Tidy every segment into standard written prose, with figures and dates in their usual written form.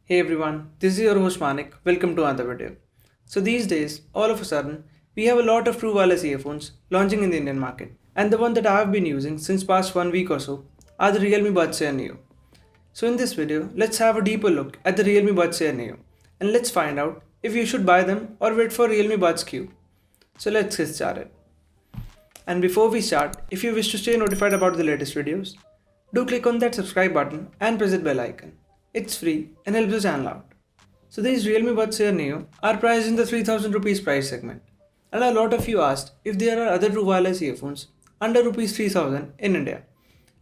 Hey everyone, this is your host Manik. Welcome to another video. So these days, all of a sudden, we have a lot of true wireless earphones launching in the Indian market. And the one that I have been using since past 1 week or so are the Realme Buds Air Neo. So in this video, let's have a deeper look at the Realme Buds Air Neo and let's find out if you should buy them or wait for Realme Buds Q. So let's get started. And before we start, if you wish to stay notified about the latest videos, do click on that subscribe button and press that bell icon. It's free and helps the channel out. So these Realme Buds Air Neo are priced in the 3000 rupees price segment. And a lot of you asked if there are other true wireless earphones under rupees 3000 in India.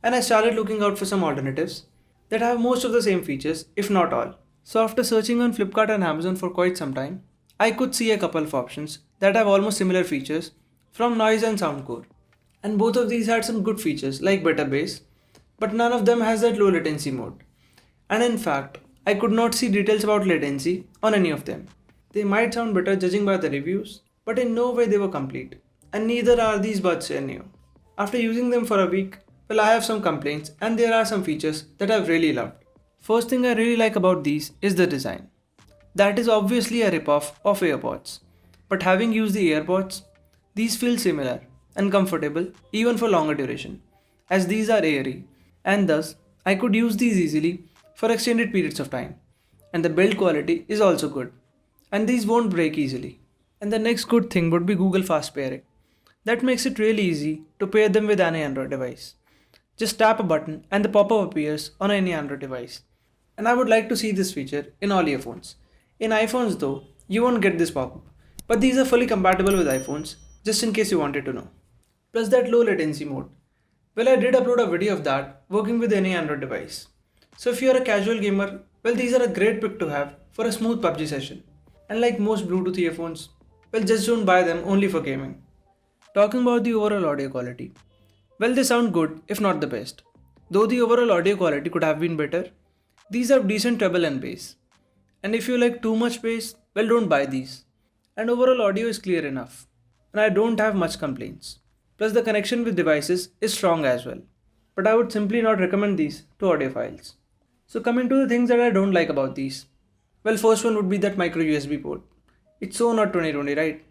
And I started looking out for some alternatives that have most of the same features, if not all. So after searching on Flipkart and Amazon for quite some time, I could see a couple of options that have almost similar features from Noise and Soundcore. And both of these had some good features like better bass, but none of them has that low latency mode. And in fact, I could not see details about latency on any of them. They might sound better judging by the reviews, but in no way they were complete. And neither are these Buds Air Neo. After using them for a week, well, I have some complaints and there are some features that I've really loved. First thing I really like about these is the design. That is obviously a ripoff of AirPods. But having used the AirPods, these feel similar and comfortable even for longer duration, as these are airy, and thus I could use these easily for extended periods of time. And the build quality is also good, and these won't break easily. And the next good thing would be Google Fast Pairing. That makes it really easy to pair them with any Android device. Just tap a button and the pop-up appears on any Android device. And I would like to see this feature in all earphones. In iPhones though, you won't get this pop-up, but these are fully compatible with iPhones, just in case you wanted to know. Plus that low latency mode. Well, I did upload a video of that working with any Android device. So if you're a casual gamer, well, these are a great pick to have for a smooth PUBG session. And like most Bluetooth earphones, well, just don't buy them only for gaming. Talking about the overall audio quality. Well, they sound good, if not the best. Though the overall audio quality could have been better, these have decent treble and bass. And if you like too much bass, well, don't buy these. And overall audio is clear enough. And I don't have much complaints. Plus the connection with devices is strong as well. But I would simply not recommend these to audiophiles. So coming to the things that I don't like about these. Well, first one would be that micro USB port. It's so not 2020, right?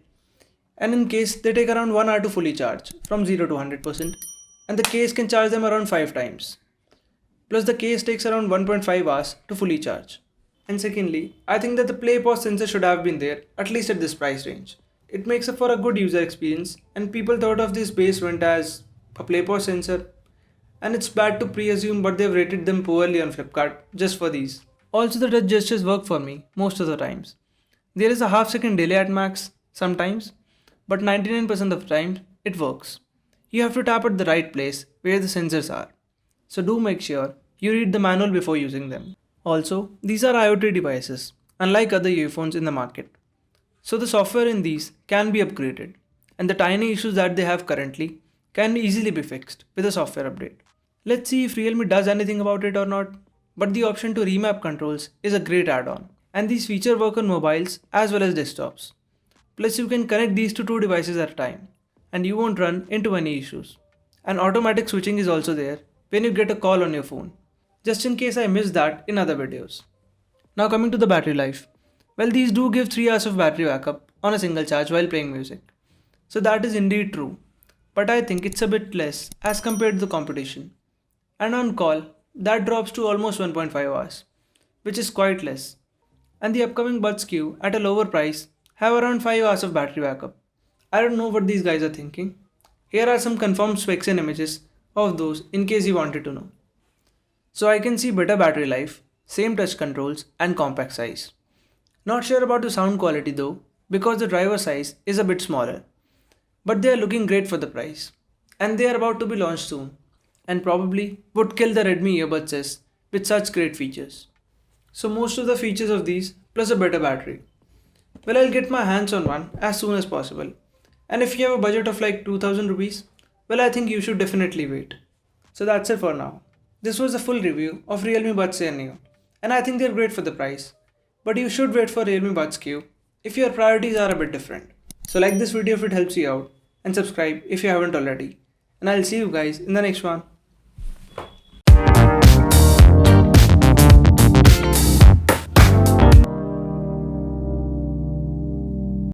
And in case they take around 1 hour to fully charge from 0 to 100%, and the case can charge them around 5 times. Plus the case takes around 1.5 hours to fully charge. And secondly, I think that the play pause sensor should have been there at least at this price range. It makes up for a good user experience, and people thought of this base vent as a play pause sensor, and it's bad to pre-assume, but they've rated them poorly on Flipkart just for these. Also, the touch gestures work for me most of the times. There is a half second delay at max sometimes, but 99% of the time it works. You have to tap at the right place where the sensors are. So do make sure you read the manual before using them. Also, these are IoT devices, unlike other earphones in the market. So the software in these can be upgraded, and the tiny issues that they have currently can easily be fixed with a software update. Let's see if Realme does anything about it or not, but the option to remap controls is a great add-on, and these features work on mobiles as well as desktops. Plus you can connect these to two devices at a time, and you won't run into any issues. And automatic switching is also there when you get a call on your phone, just in case I missed that in other videos. Now coming to the battery life. Well, these do give 3 hours of battery backup on a single charge while playing music. So that is indeed true, but I think it's a bit less as compared to the competition. And on call, that drops to almost 1.5 hours, which is quite less. And the upcoming Buds Q at a lower price have around 5 hours of battery backup. I don't know what these guys are thinking. Here are some confirmed specs and images of those in case you wanted to know. So I can see better battery life, same touch controls and compact size. Not sure about the sound quality though, because the driver size is a bit smaller. But they are looking great for the price. And they are about to be launched soon, and probably would kill the Redmi earbuds S with such great features. So most of the features of these plus a better battery. Well, I'll get my hands on one as soon as possible. And if you have a budget of like 2000 rupees, well, I think you should definitely wait. So that's it for now. This was a full review of Realme Buds Air Neo, and I think they're great for the price. But you should wait for Realme Buds Q if your priorities are a bit different. So like this video if it helps you out, and subscribe if you haven't already. And I'll see you guys in the next one.